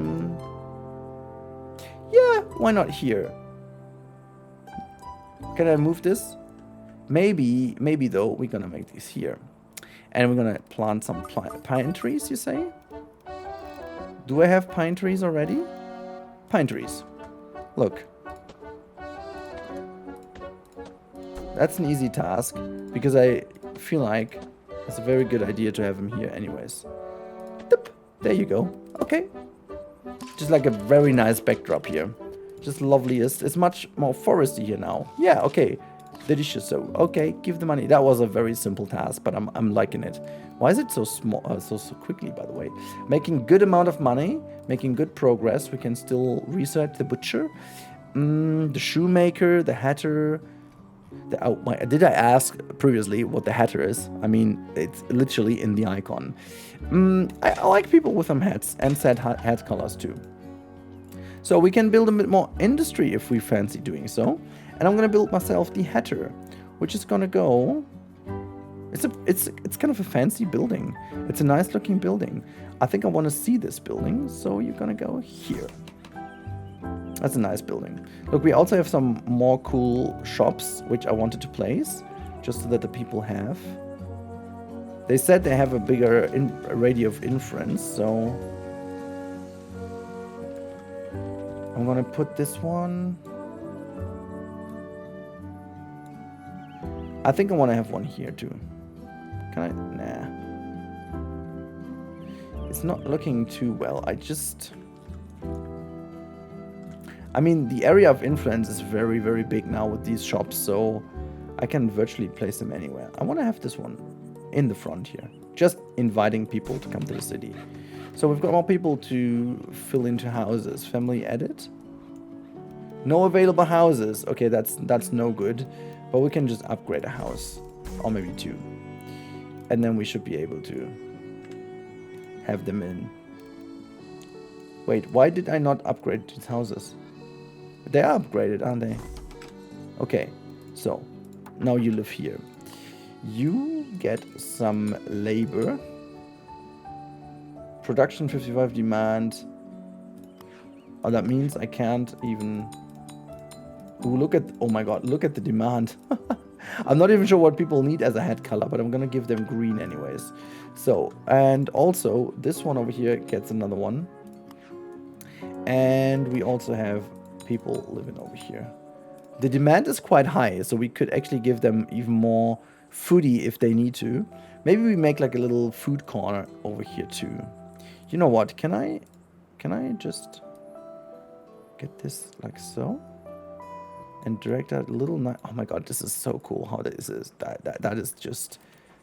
why not here? Can I move this? Maybe though, we're gonna make this here. And we're gonna plant some pine trees, you say? Do I have pine trees already? Pine trees. Look. That's an easy task, because I feel like it's a very good idea to have them here anyways. Doop. There you go. Okay. Just like a very nice backdrop here. Just lovely. It's much more foresty here now. Yeah, okay. Delicious. So, okay, give the money. That was a very simple task, but I'm liking it. Why is it so small, so quickly, by the way? Making good amount of money, making good progress. We can still research the butcher, the shoemaker, the hatter. Did I ask previously what the hatter is? I mean, it's literally in the icon. I like people with some hats and sad hat colors too. So we can build a bit more industry if we fancy doing so. And I'm gonna build myself the hatter, which is gonna go. It's kind of a fancy building. It's a nice looking building. I think I want to see this building, so you're gonna go here. That's a nice building. Look, we also have some more cool shops, which I wanted to place, just so that the people have. They said they have a bigger radio of influence, so... I'm gonna put this one... I think I want to have one here too. Can I? Nah. It's not looking too well. I mean, the area of influence is very, very big now with these shops, so I can virtually place them anywhere. I want to have this one in the front here, just inviting people to come to the city. So we've got more people to fill into houses. Family edit. No available houses. Okay, that's no good, but we can just upgrade a house, or maybe 2. And then we should be able to have them in. Wait, why did I not upgrade these houses? They are upgraded, aren't they? Okay, so now you live here. You get some labor. Production 55 demand. Oh, that means I can't even... Ooh, look at... Oh my god, look at the demand. I'm not even sure what people need as a head color, but I'm gonna give them green anyways. So, and also, this one over here gets another one. And we also have people living over here. The demand is quite high, so we could actually give them even more foodie if they need to. Maybe we make like a little food corner over here too. You know what? Can I just get this like so? And direct that little... Oh my god, this is so cool how this is.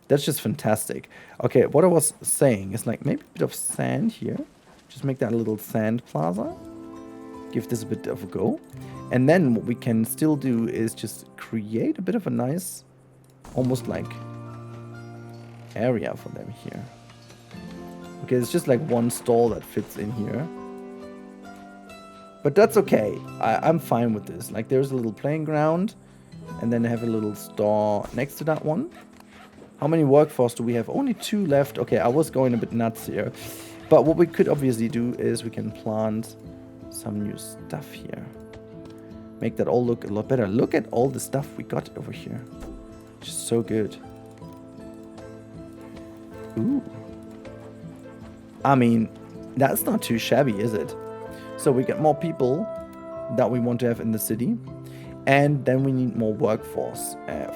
That's just fantastic. Okay, what I was saying is like maybe a bit of sand here. Just make that a little sand plaza. Give this a bit of a go. And then what we can still do is just create a bit of a nice, almost like area for them here. Okay, it's just like one stall that fits in here. But that's okay. I'm fine with this. Like there's a little playing ground and then have a little store next to that one. How many workforce do we have? Only 2 left. Okay, I was going a bit nuts here. But what we could obviously do is we can plant some new stuff here. Make that all look a lot better. Look at all the stuff we got over here. Just so good. Ooh. I mean, that's not too shabby, is it? So we get more people that we want to have in the city. And then we need more workforce.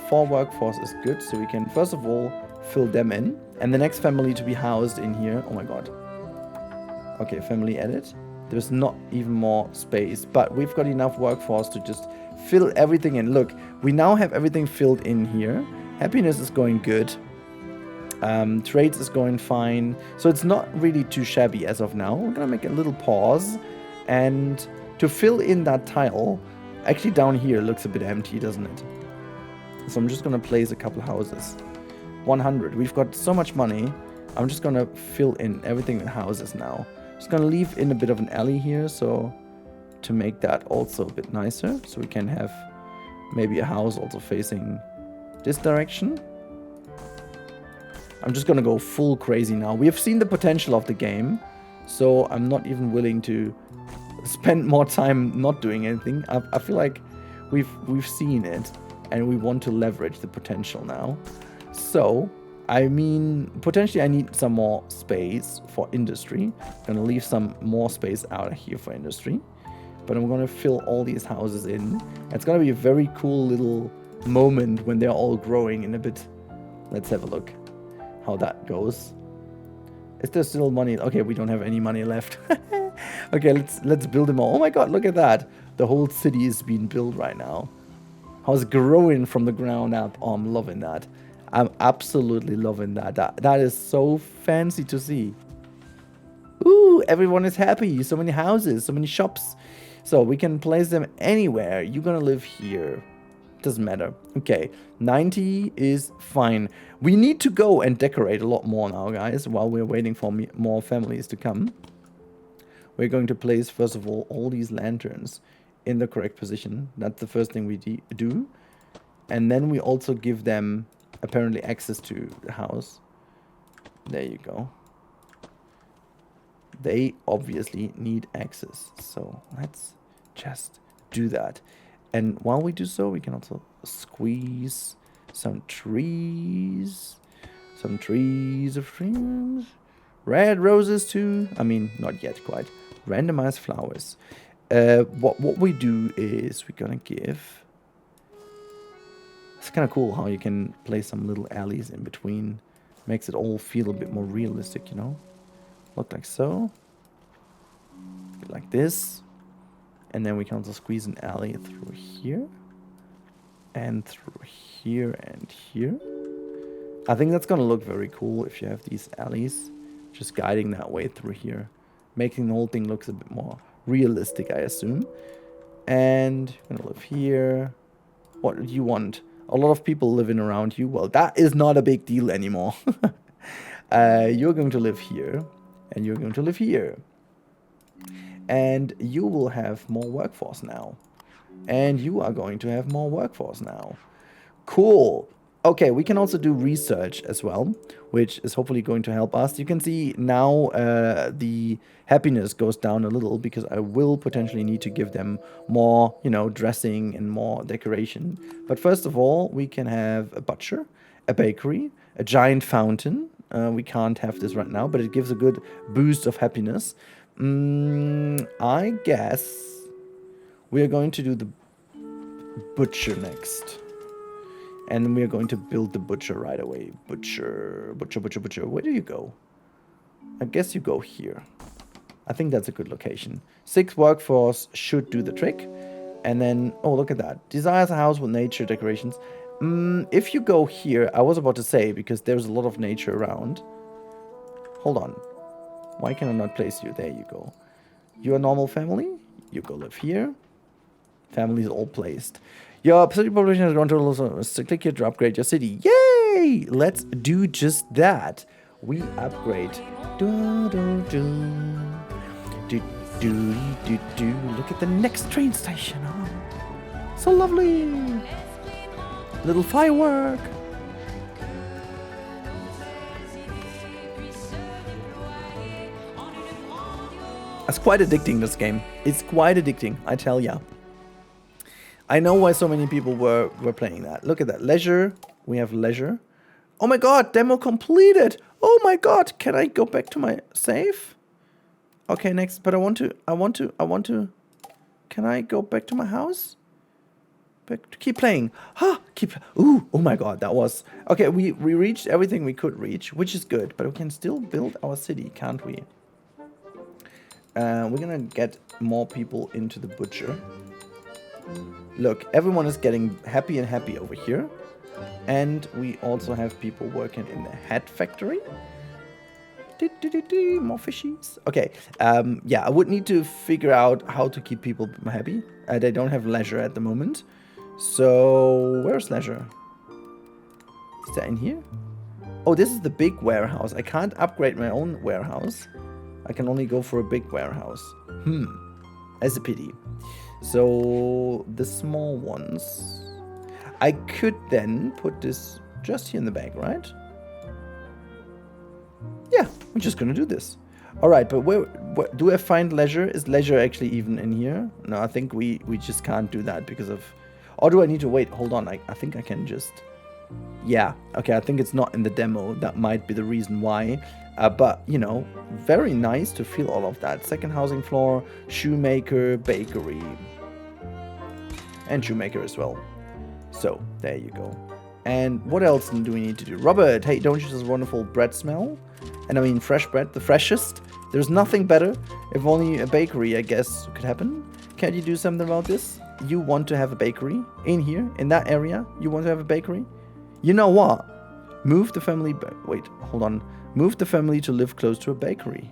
4 workforce is good. So we can, first of all, fill them in. And the next family to be housed in here. Oh my god. Okay, family edit. There's not even more space. But we've got enough workforce to just fill everything in. Look, we now have everything filled in here. Happiness is going good. Trades is going fine. So it's not really too shabby as of now. We're going to make a little pause. And to fill in that tile, actually down here looks a bit empty, doesn't it? So I'm just going to place a couple houses. 100. We've got so much money. I'm just going to fill in everything with houses now. Just going to leave in a bit of an alley here, so to make that also a bit nicer. So we can have maybe a house also facing this direction. I'm just going to go full crazy now. We have seen the potential of the game, so I'm not even willing to spend more time not doing anything. I feel like we've seen it, and we want to leverage the potential now. So, I mean, potentially I need some more space for industry. I'm going to leave some more space out here for industry. But I'm going to fill all these houses in. It's going to be a very cool little moment when they're all growing in a bit. Let's have a look how that goes. Is there still money? Okay, we don't have any money left. Okay, let's build them all. Oh my god, look at that. The whole city is being built right now. How's growing from the ground up? Oh, I'm loving that. I'm absolutely loving that. That is so fancy to see. Ooh, everyone is happy. So many houses, so many shops. So we can place them anywhere. You're gonna live here. Doesn't matter. Okay, 90 is fine. We need to go and decorate a lot more now, guys, while we're waiting for more families to come. We're going to place, first of all these lanterns in the correct position. That's the first thing we do. And then we also give them apparently access to the house. There you go. They obviously need access. So let's just do that. And while we do so, we can also squeeze some trees. Some trees of dreams. Red roses too. I mean, not yet quite. Randomized flowers. What we do is we're gonna give... It's kind of cool how you can place some little alleys in between. Makes it all feel a bit more realistic, you know? look like so. Like this. And then we can also squeeze an alley through here. And through here and here. I think that's going to look very cool if you have these alleys just guiding that way through here. Making the whole thing looks a bit more realistic, I assume. And you're going to live here. What do you want? A lot of people living around you. Well, that is not a big deal anymore. You're going to live here. And you're going to live here. And you will have more workforce now. And you are going to have more workforce now. Cool. Okay, we can also do research as well, which is hopefully going to help us. You can see now the happiness goes down a little because I will potentially need to give them more, you know, dressing and more decoration. But first of all, we can have a butcher, a bakery, a giant fountain. We can't have this right now, but it gives a good boost of happiness. I guess we are going to do the butcher next. And then we are going to build the butcher right away. Butcher. Where do you go? I guess you go here. I think that's a good location. 6 workforce should do the trick. And then, oh, look at that. Desires a house with nature decorations. If you go here, I was about to say, because there's a lot of nature around. Hold on. Why can I not place you? There you go. You're a normal family. You go live here. Families all placed. Your city population has grown to a so click here to upgrade your city. Yay! Let's do just that. We upgrade. Look at the next train station. Oh, so lovely. Little firework. It's quite addicting, this game. It's quite addicting, I tell ya. I know why so many people were playing that. Look at that. Leisure. We have leisure. Oh my god, demo completed. Oh my god, can I go back to my save? Okay, next, but I want to. Can I go back to my house? Back to keep playing. Ooh, oh my god, that was... Okay, we reached everything we could reach, which is good, but we can still build our city, can't we? We're gonna get more people into the butcher. Look, everyone is getting happy and happy over here. And we also have people working in the hat factory. More fishies. Okay, yeah, I would need to figure out how to keep people happy. They don't have leisure at the moment. So, where's leisure? Is that in here? Oh, this is the big warehouse. I can't upgrade my own warehouse. I can only go for a big warehouse. That's a pity. So, the small ones... I could then put this just here in the back, right? Yeah, we're just gonna do this. Alright, but where do I find leisure? Is leisure actually even in here? No, I think we just can't do that because of... Or do I need to wait? Hold on, I think I can just... Yeah, okay, I think it's not in the demo. That might be the reason why. But, you know, very nice to feel all of that. Second housing floor, shoemaker, bakery. And shoemaker as well. So, there you go. And what else do we need to do? Robert, hey, don't you just wonderful bread smell? And I mean fresh bread, the freshest. There's nothing better. If only a bakery, I guess, could happen. Can't you do something about this? You want to have a bakery in here, in that area? You want to have a bakery? You know what? Move the family... Wait, hold on. Move the family to live close to a bakery.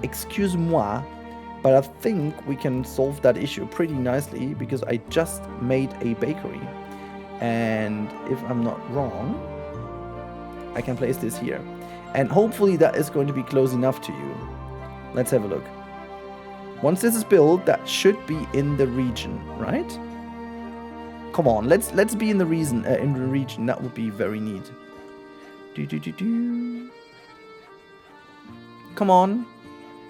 Excuse-moi, but I think we can solve that issue pretty nicely because I just made a bakery. And if I'm not wrong, I can place this here. And hopefully that is going to be close enough to you. Let's have a look. Once this is built, that should be in the region, right? Come on, let's be in the region. That would be very neat. Come on,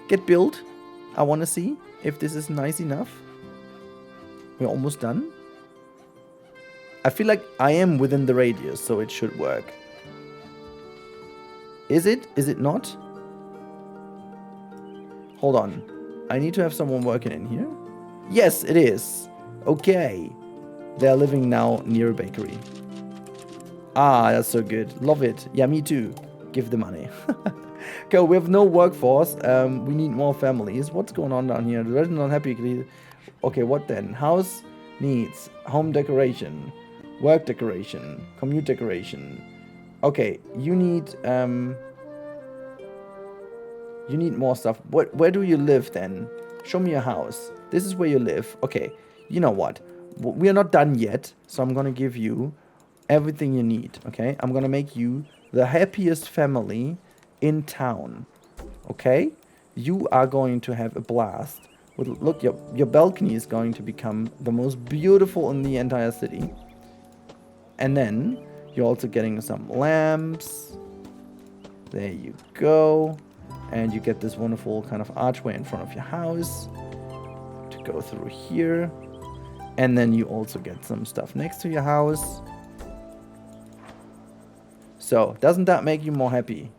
get built. I want to see if this is nice enough. We're almost done. I feel like I am within the radius, so it should work. Is it? Is it not? Hold on. I need to have someone working in here. Yes, it is. Okay. They're living now near a bakery. Ah, that's so good. Love it. Yeah, me too. Give the money. Okay, we have no workforce. We need more families. What's going on down here? The resident unhappy. Okay, what then? House needs home decoration, work decoration, commute decoration. Okay, you need more stuff. Where do you live then? Show me your house. This is where you live. Okay, you know what? We are not done yet, so I'm gonna give you everything you need. Okay, I'm gonna make you the happiest family in town. Okay, you are going to have a blast. Look, your balcony is going to become the most beautiful in the entire city. And then you're also getting some lamps. There you go. And you get this wonderful kind of archway in front of your house to go through here. And then you also get some stuff next to your house. So, doesn't that make you more happy?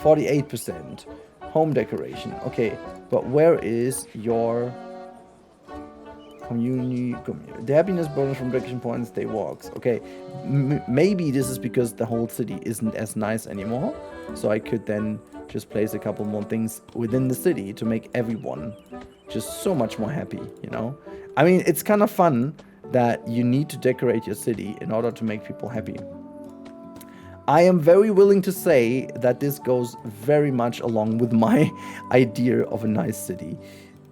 48%. Home decoration. Okay, but where is your community? The happiness bonus from decoration points, day walks. Okay, maybe this is because the whole city isn't as nice anymore. So I could then just place a couple more things within the city to make everyone just so much more happy, you know? I mean, it's kind of fun that you need to decorate your city in order to make people happy. I am very willing to say that this goes very much along with my idea of a nice city.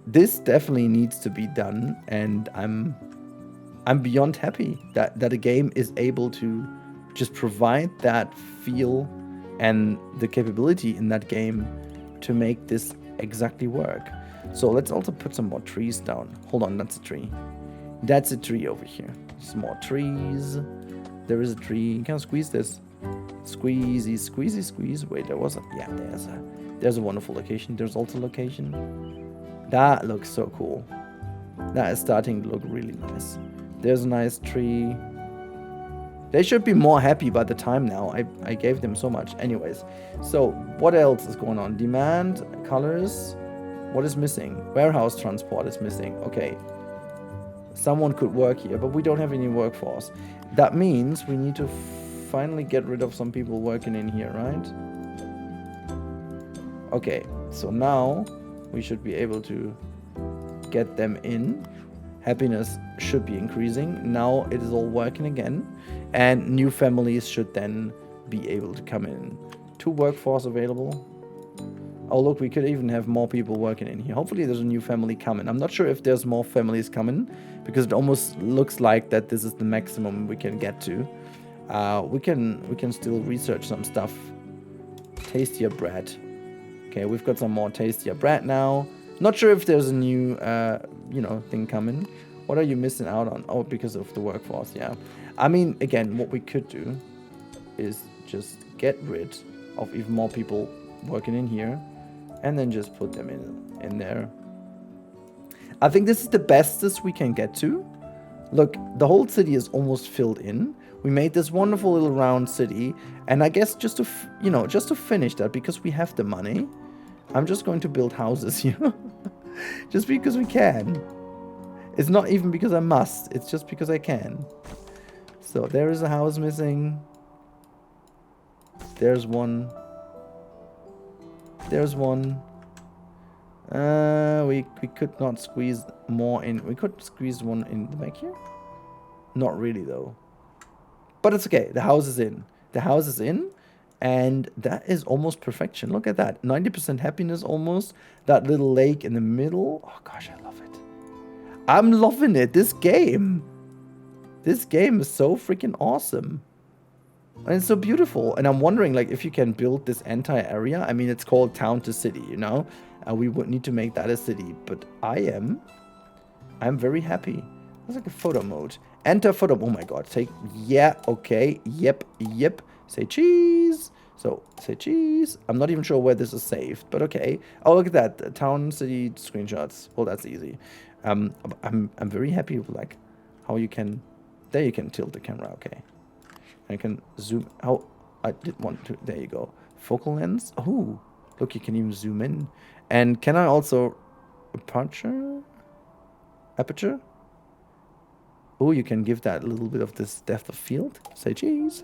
This definitely needs to be done, and I'm beyond happy that a game is able to just provide that feel and the capability in that game to make this exactly work. So let's also put some more trees down. Hold on, that's a tree. That's a tree over here. Some more trees. There is a tree. You can squeeze this. Squeezy, squeezy, squeeze. Wait, there was a... Yeah, there's a wonderful location. There's also location. That looks so cool. That is starting to look really nice. There's a nice tree. They should be more happy by the time now. I gave them so much. Anyways, so what else is going on? Demand, colors. What is missing? Warehouse transport is missing. Okay. Someone could work here, but we don't have any workforce. That means we need to finally get rid of some people working in here, right? Okay, so now we should be able to get them in. Happiness should be increasing. Now it is all working again. And new families should then be able to come in. 2 workforce available. Oh, look, we could even have more people working in here. Hopefully there's a new family coming. I'm not sure if there's more families coming, because it almost looks like that this is the maximum we can get to. We can still research some stuff. Tastier bread. Okay, we've got some more tastier bread now. Not sure if there's a new, thing coming. What are you missing out on? Oh, because of the workforce, yeah. I mean, again, what we could do is just get rid of even more people working in here and then just put them in there. I think this is the bestest we can get to. Look, the whole city is almost filled in. We made this wonderful little round city, and I guess just to finish that, because we have the money, I'm just going to build houses here. Just because we can. It's not even because I must, it's just because I can. So there is a house missing. There's one. There's one. We could not squeeze more in. We could squeeze one in the back here. Not really though. But it's okay. The house is in. The house is in. And that is almost perfection. Look at that. 90% happiness almost. That little lake in the middle. Oh gosh, I love it. I'm loving it. This game is so freaking awesome. And it's so beautiful. And I'm wondering, like, if you can build this entire area. I mean, it's called TownToCity, you know? We would need to make that a city. But I'm very happy. It's like a photo mode. Enter photo. Oh my god. Say, yeah, okay. Yep. Say cheese. So, say cheese. I'm not even sure where this is saved, but okay. Oh, look at that. The town city screenshots. Well, that's easy. I'm very happy with, like, how you can... There you can tilt the camera, okay. I can zoom... Oh, I did want to... There you go. Focal length. Oh, look, you can even zoom in. And can I also... Aperture? Oh, you can give that a little bit of this depth of field. Say cheese.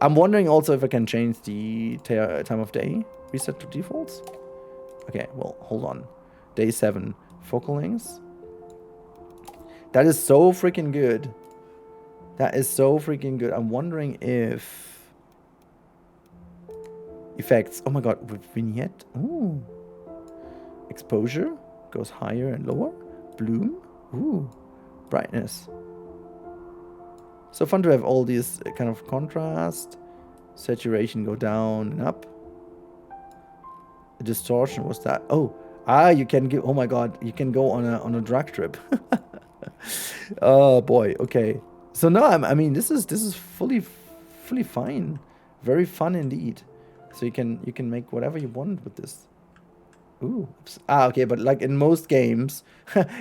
I'm wondering also if I can change the time of day. reset to defaults? Okay, well, hold on. Day 7. Focal lengths. That is so freaking good. That is so freaking good. I'm wondering if... Effects. Oh my god, with vignette. Ooh. Exposure goes higher and lower. Bloom. Ooh. Brightness. So fun to have all these kind of contrast. Saturation go down and up. The distortion was that. Oh. You can give... Oh my god. You can go on a drag trip. Oh boy. Okay. So no, I mean this is fully fine. Very fun indeed. So you can make whatever you want with this. Ooh. Oops. Okay, but like in most games,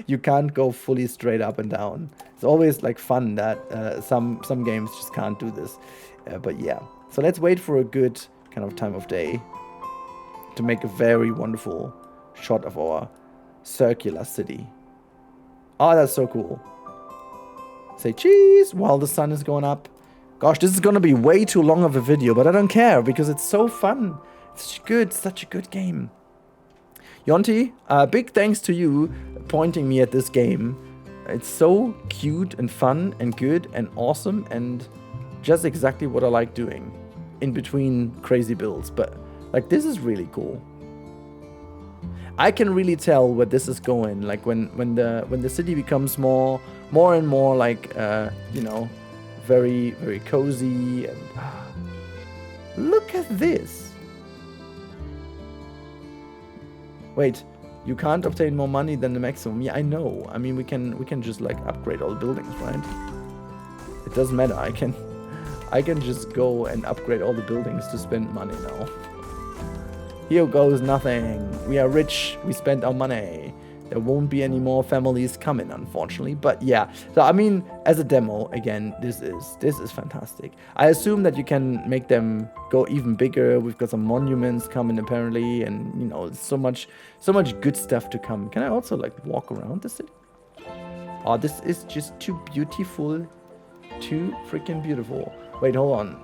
you can't go fully straight up and down. It's always like fun that some games just can't do this. But yeah. So let's wait for a good kind of time of day to make a very wonderful shot of our circular city. Oh, that's so cool. Say cheese while the sun is going up. Gosh, this is gonna be way too long of a video, but I don't care because it's so fun. It's good, such a good game. Yonti, big thanks to you pointing me at this game. It's so cute and fun and good and awesome and just exactly what I like doing in between crazy builds. But like this is really cool. I can really tell where this is going. Like when the city becomes more and more like you know, very cozy and look at this. Wait, you can't obtain more money than the maximum. Yeah, I know. I mean, we can just like upgrade all the buildings, right? It doesn't matter. I can just go and upgrade all the buildings to spend money now. Here goes nothing. We are rich. We spent our money. There won't be any more families coming, unfortunately. But yeah, so I mean, as a demo, again, this is fantastic. I assume that you can make them go even bigger. We've got some monuments coming apparently, and you know, so much good stuff to come. Can I also like walk around the city? Oh, this is just too beautiful, too freaking beautiful. Wait, hold on.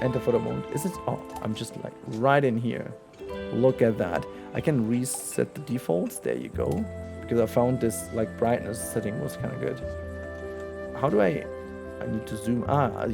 Enter for the moment. Is it? Oh, I'm just like right in here. Look at that. I can reset the defaults. There you go. Because I found this like brightness setting was kind of good. How do I need to zoom.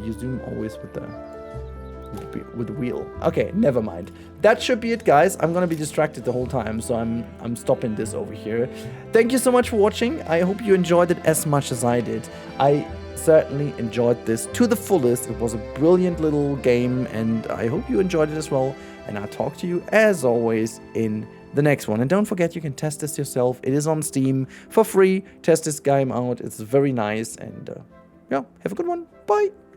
You zoom always with the wheel. Okay, never mind. That should be it, guys. I'm gonna be distracted the whole time, so I'm stopping this over here. Thank you so much for watching. I hope you enjoyed it as much as I did. I certainly enjoyed this to the fullest. It was a brilliant little game, and I hope you enjoyed it as well. And I'll talk to you, as always, in the next one. And don't forget, you can test this yourself. It is on Steam for free. Test this game out. It's very nice. And yeah, have a good one. Bye.